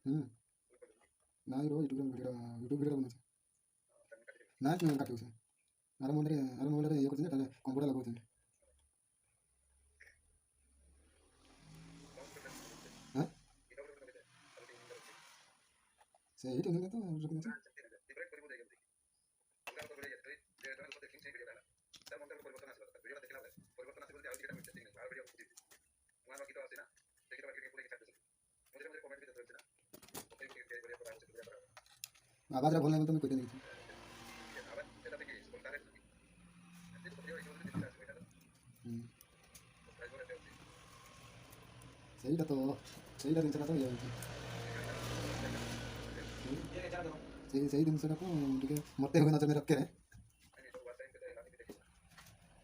ହୁଁ ନାଇଁ ର ୟୁଟ୍ୟୁବ ଭିଡ଼ିଓ ବନଉଛି ନାଇଁ କାଟିବୁ ସେ ଆର ମୋବାଇଲରେ ଇଏ କରୁଛି ତାହେଲେ କମ୍ପ୍ୟୁଟର ଲଗାଉଛି ହଁ ସେଇଠି ତ ରଖିଦେଇଛି ଆବାଜରେ ଭଲ ନାହିଁ ତ ମୁଁ କହିଦେଲି କିଛି ହୁଁ ସେଇଟା ତ ସେଇଟା ଜିନିଷଟା ତ ଇଏ ହେଉଛି ସେଇ ଜିନିଷଟାକୁ ଟିକେ ମୋତେ ହୁଏ ନା ଜଣେ ରଖେ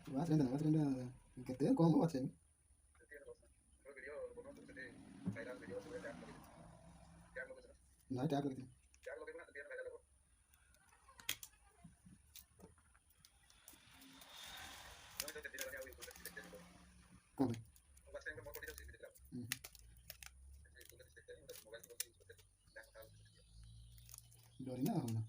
ୱାଚ୍ କେତେ କମ୍ ୱାଚ୍ ଟାଇମ୍ ନାଇଁ ଟ୍ୟାଗ୍ କରିଥିଲି କ'ଣ ପାଇଁ ଡରି ନା ହଉନା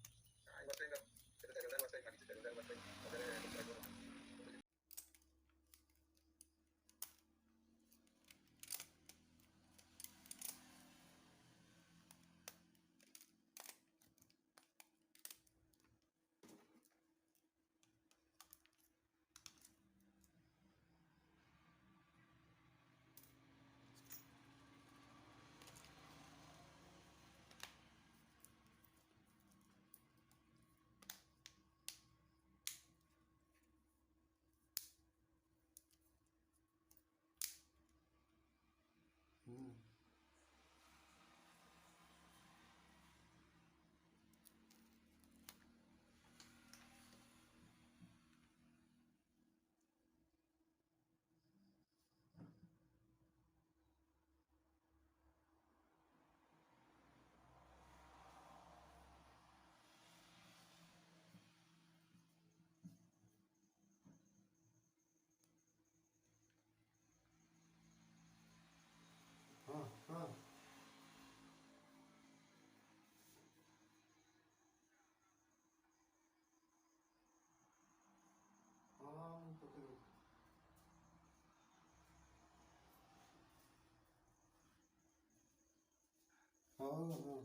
ହଁ ହଁ ହଁ ପକେଇ ହଉ ହଁ